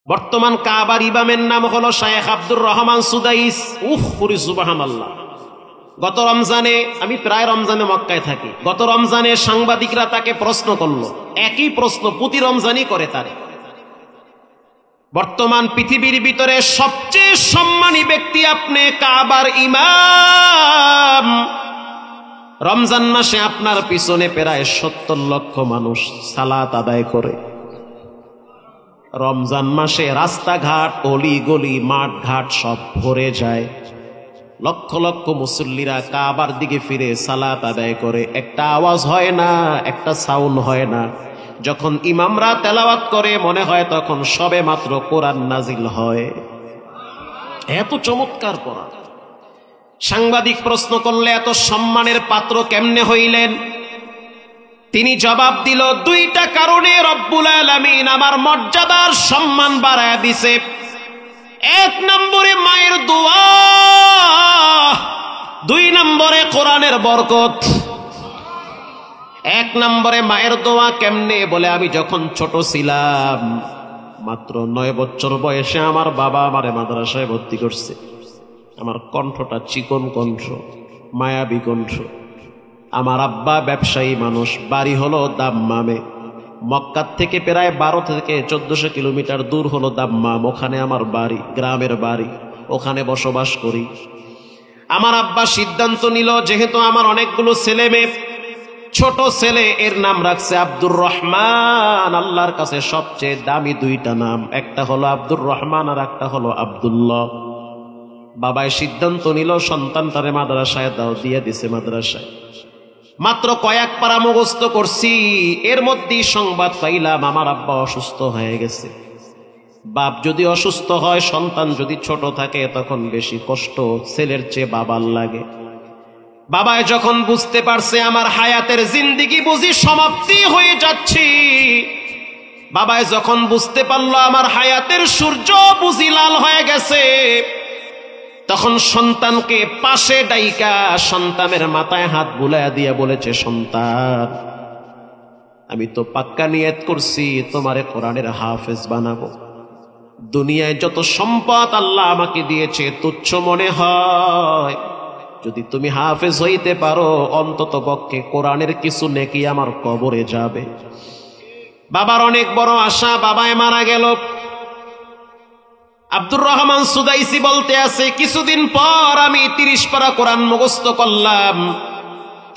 বর্তমান কাবার ইমামের নাম হলো শায়েখ আব্দুর রহমান সুদাইস। সুবহানাল্লাহ। গত রমজানে, আমি প্রায় রমজানে মক্কায় থাকি, গত রমজানে সাংবাদিকরা তাকে প্রশ্ন করলো, একই প্রশ্ন প্রতি রমজানই করে তারে। বর্তমান পৃথিবীর ভিতরে সবচেয়ে সম্মানী ব্যক্তি আপনি, কাবার ইমাম। রমজান মাসে আপনার পিছনে প্রায় 70 লক্ষ মানুষ সালাত আদায় করে। রমজান মাসে রাস্তাঘাট, অলি গলি, মাঠ ঘাট সব ভরে যায়। লক্ষ লক্ষ মুসল্লিরা কাবার দিকে ফিরে সালাত আদায় করে। একটা আওয়াজ হয় না, একটা সাউন্ড হয় না। যখন ইমামরা তেলাওয়াত করে মনে হয় তখন সবে মাত্র কোরআন নাজিল হয়। এত চমৎকার কোরআন। সাংবাদিক প্রশ্ন করলে এত সম্মানের পাত্র কেমনে হইলেন? তিনি জবাব দিল, 2টা কারণে রব্বুল আলামিন আমার মর্যাদার সম্মান বাড়ায় দিছে। 1 নম্বরে মায়ের দোয়া, 2 নম্বরে কোরআনের বরকত। 1 নম্বরে মায়ের দোয়া কেমনে? বলে আমি যখন ছোট ছিলাম, মাত্র 9 বছর বয়সে আমার বাবা আমারে মাদ্রাসায় ভর্তি করছে। আমার কণ্ঠটা চিকন কণ্ঠ, মায়াবী কণ্ঠ। আমার আব্বা ব্যবসায়ী মানুষ, বাড়ি হলো দাম্মামে। মক্কার থেকে প্রায় 12 থেকে 1400 কিলোমিটার দূর হলো দাম্মাম। ওখানে আমার বাড়ি, গ্রামের বাড়ি, ওখানে বসবাস করি। আমার আব্বা সিদ্ধান্ত নিল, যেহেতু আমার অনেকগুলো ছেলে মেয়ে, ছোট ছেলে এর নাম রাখছে আব্দুর রহমান। আল্লাহর কাছে সবচেয়ে দামি 2টা নাম, একটা হলো আব্দুর রহমান আর একটা হলো আব্দুল্লাহ। বাবাই সিদ্ধান্ত নিল সন্তানটারে মাদ্রাসায় দাও, দিয়ে দিছে মাদ্রাসায়। মাত্র কয়েক পারা মুখস্থ করছি, এর মধ্যেই সংবাদ পাইলাম আমার আব্বা অসুস্থ হয়ে গেছে। বাপ যদি অসুস্থ হয়, সন্তান যদি ছোট থাকে, তখন বেশি কষ্ট ছেলের চেয়ে বাবার লাগে। বাবাই যখন বুঝতে পারছে আমার হায়াতের জিন্দেগি বুঝি সমাপ্তি হয়ে যাচ্ছে, বাবাই যখন বুঝতে পারলো আমার হায়াতের সূর্য বুঝি লাল হয়ে গেছে, তখন সন্তানকে পাশে ডাইকা সন্তানের মাথায় হাত বুলাইয়া দিয়ে বলেছে, সন্তান, আমি তো পাক্কা নিয়ত করছি তোমারে কোরআনের হাফেজ বানাবো। দুনিয়ায় যত সম্পদ আল্লাহ আমাকে দিয়েছে তুচ্ছ মনে হয়, যদি তুমি হাফেজ হইতে পারো অন্তত পক্ষে কোরআনের কিছু নেকি আমার কবরে যাবে। বাবার অনেক বড় আশা, বাবায় মারা গেল। আব্দুর রহমান সুদাইসি বলতে আছে, কিছুদিন পর আমি 30 পারা কোরআন মুখস্থ করলাম।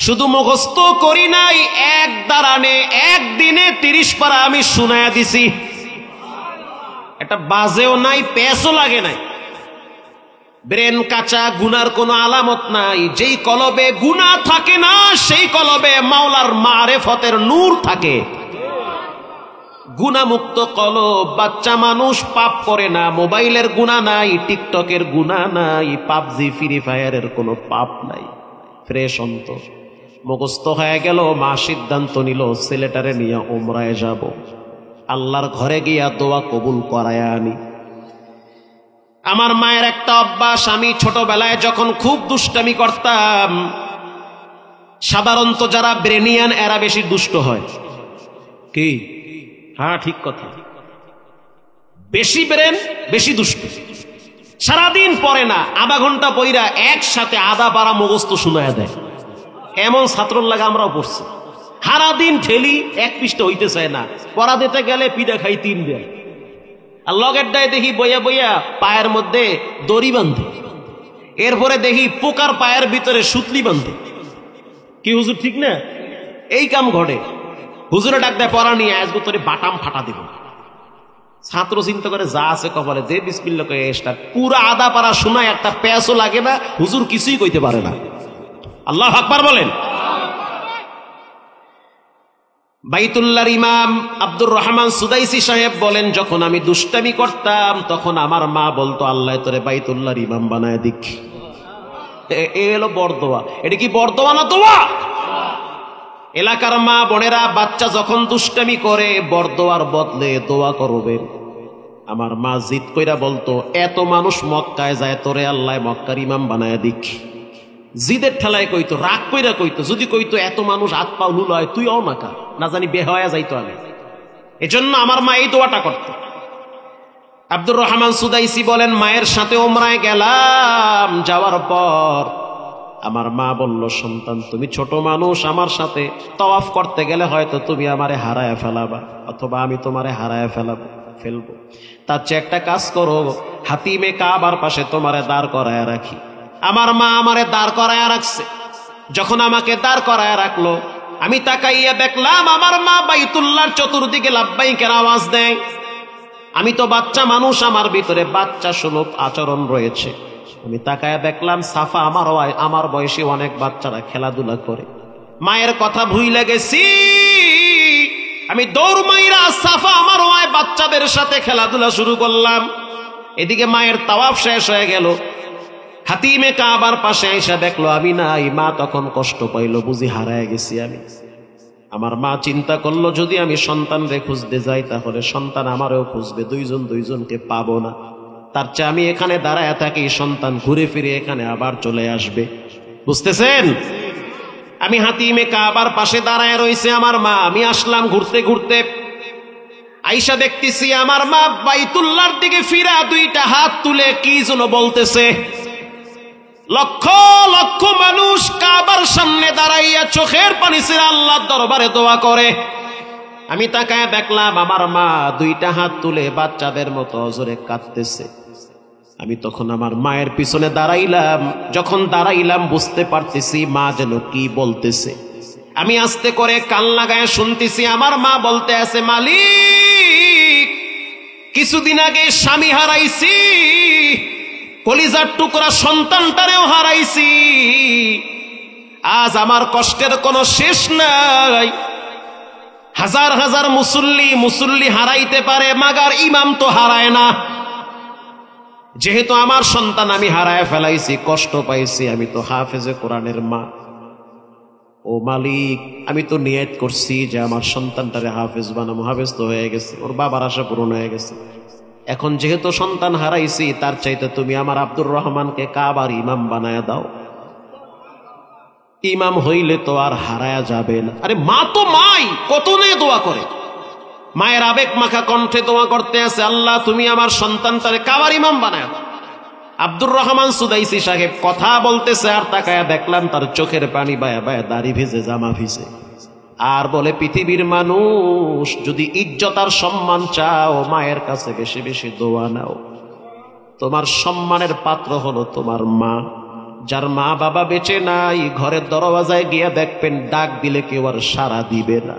শুধু মুখস্থ করি নাই, এক দাঁড়ানে একদিনে 30 পারা আমি শুনায়া দিছি। এটা বাজেও নাই, পেছও লাগে নাই। ব্রেন কাঁচা, গুনার কোনো আলামত নাই। যেই কলবে গুনাহ থাকে না, সেই কলবে মাওলার মারেফতের নূর থাকে। গুনাহমুক্ত কলব, বাচ্চা মানুষ পাপ করে না। মোবাইলের গুনাহ নাই, টিকটকের গুনাহ নাই, পাবজি ফ্রি ফায়ারের কোনো পাপ নাই। ফ্রেশ অন্তর, মুখস্থ হয়ে গেল। মা সিদ্ধান্ত নিল ছেলেটারে নিয়ে উমরায় যাব, আল্লাহর ঘরে গিয়া দোয়া কবুল করায়া আনি। আমার মায়ের একটা অভ্যাস, আমি ছোটবেলায় যখন খুব দুষ্টামি করতাম, সাধারণত যারা ব্রেনিয়ান এরা বেশি দুষ্ট হয়। কি? হ্যাঁ, ঠিক কথা। বেশি ব্রেন, বেশি দুষ্ট। সারাদিন পড়ে না, আধা ঘন্টা পইরা একসাথে আধা পারা মুখস্থ শুনায়া দেয়। এমন ছাত্রর লাগে আমরাও পড়ছি। সারাদিন ঠেলি, 1 পৃষ্ঠা হইতে চায় না। পড়া দিতে গেলে পিঠা খাই 3 দিন। আর লগের ডায় দেখি বইয়া বইয়া পায়ের মধ্যে দড়ি বাঁধে। এরপরে দেখি পোকার পায়ের ভিতরে সুতলি বাঁধে। কি হুজুর, ঠিক না? এই কাম ঘটে। হুজুরে ডাক দেয়, পড়া নিয়ে আসবো, তোরে বাটাম ফাটা দিব। ছাত্র চিন্তা করে, যা আছে কপালে দে, বিসমিল্লাহ কয়ে স্টার্ট। পুরা আধা পারা শোনায়, একটা প্যাসও লাগে না, হুজুর কিছুই কইতে পারে না। আল্লাহু আকবার বলেন। বাইতুল্লাহর ইমাম আব্দুর রহমান সুদাইসি সাহেব বলেন, যখন আমি দুষ্টামি করতাম তখন আমার মা বলতো, আল্লাহ তোরে বাইতুল্লাহর ইমাম বানায় দিক। এ হলো বরদোয়া। এটা কি বরদোয়া না দোয়া? এলাকার মা বোনেরা, বাচ্চা যখন দুষ্টামি করে বরদোয়ার বদলে দোয়া করবেন। আমার মা জিদ কইরা বলতো, এত মানুষ মক্কায় যায়, তোরে আল্লাহ মক্কার ইমাম বানায় দিক। জিদের ঠেলায় কইতো, রাগ কইরা কইতো। যদি কইতো এত মানুষ হাত পা লুলায়, তুই অনাকা, না জানি বেহয়া যাইতো আমি। এজন্য আমার মা এই দোয়াটা করত। আব্দুর রহমান সুদাইসি বলেন, মায়ের সাথে ওমরায় গেলাম, যাওয়ার পর আমার মা বলল, সন্তান তুমি ছোট মানুষ, আমার সাথে তওয়াফ করতে গেলে হয়তো তুমি আমারে হারায় ফেলাবা, অথবা আমি তোমারে হারায় ফেলবো। তার চেয়ে একটা কাজ করো, হাতিমে কাবার পাশে তোমারে দাঁড় করায় রাখি। আমার মা আমারে দাঁড় করায় রাখছে। যখন আমাকে দাঁড় করায় রাখলো, আমি তাকাইয়া দেখলাম আমার মা বাইতুল্লাহর চতুর্দিকে লাব্বাইকের আওয়াজ দেয়। আমি তো বাচ্চা মানুষ, আমার ভিতরে বাচ্চা সুলভ আচরণ রয়েছে। আমি তাকায়া দেখলাম সাফা আমার বয়সী অনেক বাচ্চারা খেলাধুলা করে। মায়ের কথা ভুইলা গেছি, আমি দৌড় মাইরা সাফা আমার বাচ্চাদের সাথে খেলাধুলা শুরু করলাম। এদিকে মায়ের তাওয়াফ শেষ হয়ে গেল, হাতিমে কাবার পাশে এসে দেখলো আমি নাই। মা তখন কষ্ট পাইল, বুঝি হারায় গেছি আমি। আমার মা চিন্তা করলো, যদি আমি সন্তানরে খুঁজতে যাই তাহলে সন্তান আমারও খুঁজবে, দুইজনকে পাবো না। তার চেয়ে আমি এখানে দাঁড়ায় থাকি, সন্তান ঘুরে ফিরে এখানে আবার চলে আসবে। বুঝতেছেন? আমি হাতিমে কাবার পাশে দাঁড়ায় রয়েছে আমার মা। আমি আসলাম ঘুরতে ঘুরতে, আইসা দেখতেছি আমার মা বাইতুল্লাহর দিকে ফিরা দুইটা হাত তুলে কি যেন বলতেছে। লক্ষ লক্ষ মানুষ কাবার সামনে দাঁড়াইয়া চোখের পানি ছেড়ে আল্লাহর দরবারে দোয়া করে। আমি তাকায় দেখলাম আমার মা দুইটা হাত তুলে বাচ্চাদের মতো জোরে কাঁদতেছে। আমি তখন আমার মায়ের পিছনে দাঁড়াইলাম। যখন দাঁড়াইলাম বুঝতে পারতেছি মা যেন কি বলতেছে। আমি আস্তে করে কান লাগায় শুনতেছি আমার মা বলতে আছে, মালিক, কিছুদিন আগে স্বামী হারাইছি, কলিজার টুকরা সন্তানটারেও হারাইছি, আজ আমার কষ্টের কোনো শেষ নাই। হাজার হাজার মুসল্লি হারাইতে পারে, মাগার ইমাম তো হারায় না। যেহেতু আমার সন্তান আমি হারায় ফেলাইছি, কষ্ট পাইছি, আমি তো হাফেজে কোরআনের মা। ও মালিক, আমি তো নিয়ত করছি যে আমার সন্তানটারে হাফেজ বানাবো। হাফেজ তো হয়ে গেছে, ওর বাবার আশা পূরণ হয়ে গেছে। এখন যেহেতু সন্তান হারাইছি, তার চাইতে তুমি আমার আব্দুর রহমানকে কাবার ইমাম বানায় দাও। ইমাম হইলে তো আর হারায়া যাবে না। আরে মা তো মাই, কত নিয়ে দোয়া করে। মায়ের আবেগ মাখা কণ্ঠে দোয়া করতে আছে, আল্লাহ তুমি আমার সন্তানটারে কাবার ইমাম বানায় দাও। আব্দুর রহমান সুদাইসি সাহেব কথা বলতেছে, আর তাকায়া দেখলাম তার চোখের পানি বায়া বায়া, দাড়ি ভিজে, জামা ভিজে। আর বলে, পৃথিবীর মানুষ যদি ইজ্জত আর সম্মান চাও, মায়ের কাছে বেশি বেশি দোয়া নাও। তোমার সম্মানের পাত্র হলো তোমার মা। যার মা বাবা বেঁচে নাই, ঘরের দরওয়াজায় গিয়ে দেখবেন ডাক দিলে কেউ আর সাড়া দিবে না।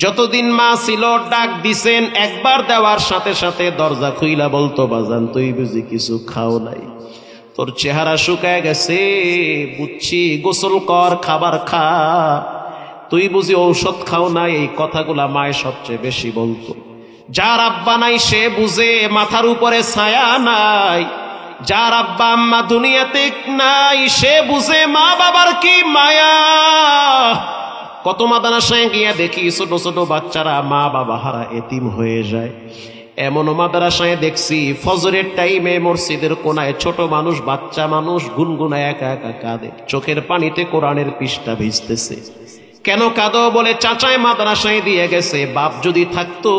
যতদিন মা ছিল ডাক দিছেন, একবার দেওয়ার সাথে সাথে দরজা খুইলা বলতো, বাজান তুই বুঝি কিছু খাও নাই, তোর চেহারা শুকায় গেছে, বুঝছি, গোসল কর, খাবার খা, তুই বুঝি ঔষধ খাও নাই। এই কথাগুলা মায়ের সবচেয়ে বেশি বলতো। যার আব্বা নাই সে বুঝে মাথার উপরে ছায়া নাই। যার আব্বা আম্মা দুনিয়াতে নাই সে বুঝে মা বাবার কি মায়া। কত মাদ্রাসায় গিয়া দেখি ছোট ছোট বাচ্চারা মা বাবা হারা এতিম হয়ে যায়। এমন মাদ্রাসায় দেখছি ফজরের টাইমে মসজিদের কোনায় ছোট মানুষ, বাচ্চা মানুষ গুনগুনায় একা একা কাঁদে, চোখের পানিতে কোরআনের পৃষ্ঠা ভিজতেছে। কেন কাঁদো? বলে চাচায় মাদ্রাসায় দিয়ে গেছে, বাপ যদি থাকতো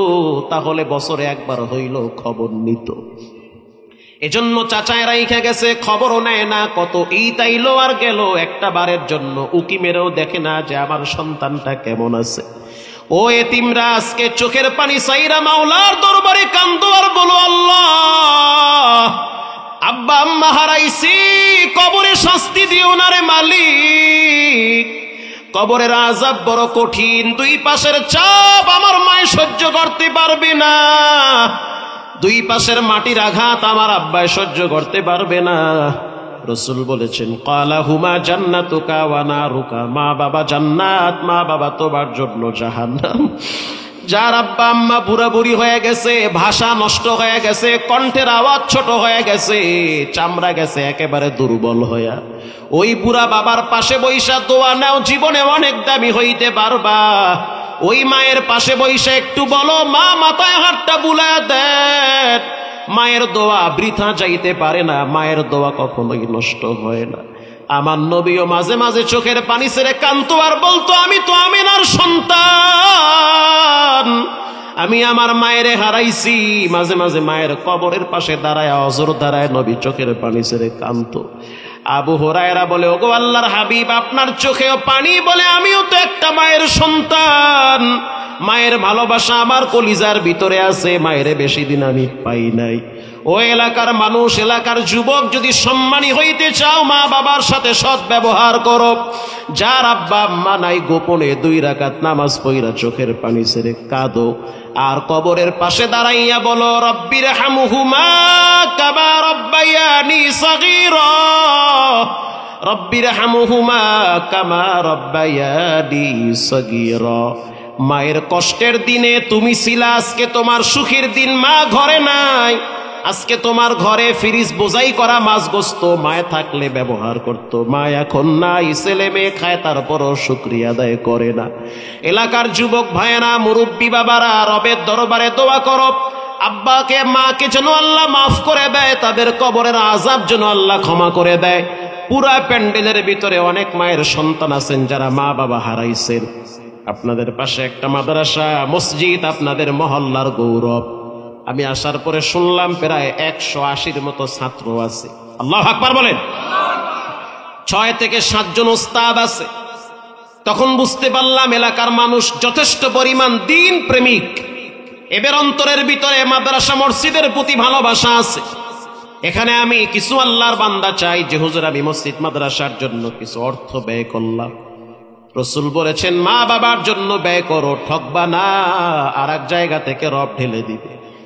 তাহলে বছরে একবার হইল খবর নিত। এজন্য চাচায় রাইখা গেছে, খবরও নেয় না। কত ঈদ আইলো আর গেল, একটা বারের জন্য উকি মেরেও দেখে না যে আমার সন্তানটা কেমন আছে। ও এতিমরা আজকে চোখের পানি সাইরা মাওলার দরবারে কান্দো আর বলো, আল্লাহ আব্বা আম্মা হারাইছি, কবরে শাস্তি দিও না রে মালিক। কবরের আযাব বড় কঠিন, দুই পাশের চাপ আমার মায় সহ্য করতে পারবে না। দুই পাশের মাটির আঘাত আমার আব্বায় সহ্য করতে পারবে না। রাসূল বলেছেন, ক্বালা হুমা জান্নাতুকা ওয়া নারুকা, মা বাবা জান্নাত, মা বাবা তোমার জন্য জাহান্নাম। যার আব্বা আম্মা বুড়া বুড়ি হয়ে গেছে, ভাষা নষ্ট হয়ে গেছে, কণ্ঠের আওয়াজ ছোট হয়ে গেছে, চামড়া গেছে একেবারে দুর্বল হইয়া, ওই বুড়া বাবার পাশে বৈশা দোয়া নাও, জীবনে অনেক দামি হইতে পারবা। ওই মায়ের পাশে বৈশা একটু বলো, মা মাথায় হাতটা বুলায় দেন। মায়ের দোয়া বৃথা যাইতে পারে না, মায়ের দোয়া কখনোই নষ্ট হয় না। আমার নবীও মাঝে মাঝে চোখের পানি ছেড়ে কাঁদতো আর বলতো, আমি তো আমিনার সন্তান, আমি আমার মায়েরে হারাইছি। মাঝে মাঝে মায়ের কবরের পাশে দাঁড়ায়, অজর দাঁড়ায়, নবী চোখের পানি ছেড়ে কাঁদতো। আবু হুরায়রা বলে, ওগো আল্লাহর হাবিব, আপনার চোখেও পানি? বলে, আমিও তো একটা মায়ের সন্তান, মায়ের ভালোবাসা আমার কলিজার ভিতরে আছে, মায়ের বেশি দিন আমি পাই নাই। ও এলাকার মানুষ, এলাকার যুবক, যদি সম্মানী হইতে চাও মা বাবার সাথে সৎ ব্যবহার করো। যার আব্বা আম্মা নাই, গোপনে 2 রাকাত নামাজ পড়া চোখের পানি ছেড়ে কাঁদো, আর কবরের পাশে দাঁড়াইয়া বলো, রব্বির হামহুমা কামা রব্বায়ানি সগীরা, রব্বির হামহুমা কামা রব্বায়ানি সগীরা। মায়ের কষ্টের দিনে তুমি ছিলা, আজকে তোমার সুখের দিন। মা ঘরে নাই, আজকে তোমার ঘরে ফ্রিজ বোঝাই করা মাছ গোস্ত মায়ে থাকলে ব্যবহার করত। মা এখন নাই, ছেলে মেয়ে খায়, তারপরও শুকরিয়া আদায় করে না। এলাকার যুবক ভাইয়েরা, মুরব্বী বাবারা, রবের দরবারে দোয়া করো, আব্বাকে মাকে যেন আল্লাহ মাফ করে দেয়, তাদের কবরের আযাব যেন আল্লাহ ক্ষমা করে দেয়। পুরা প্যান্ডেলের ভিতরে অনেক মায়ের সন্তান আছেন যারা মা বাবা হারাইছেন। আপনাদের পাশে একটা মাদ্রাসা, মসজিদ, আপনাদের মহল্লার গৌরব। আমি আসার পরে শুনলাম প্রায় 180-র মতো ছাত্র আছে। আল্লাহু আকবার বলেন। 6 থেকে 7 জন ওস্তাদ আছে। তখন বুঝতে পারলাম এলাকার মানুষ যথেষ্ট পরিমাণ দিন প্রেমিক। এদের অন্তরের ভিতরে মাদ্রাসা মসজিদের প্রতি ভালোবাসা আছে। এখানে আমি কিছু আল্লাহর বান্দা চাই যে, হুজুর, আমি মসজিদ মাদ্রাসার জন্য কিছু অর্থ ব্যয় করলাম। রাসূল বলেছেন, মা বাবার জন্য ব্যয় করো, ঠকবা না, আর এক জায়গা থেকে রব ঢেলে দিবে।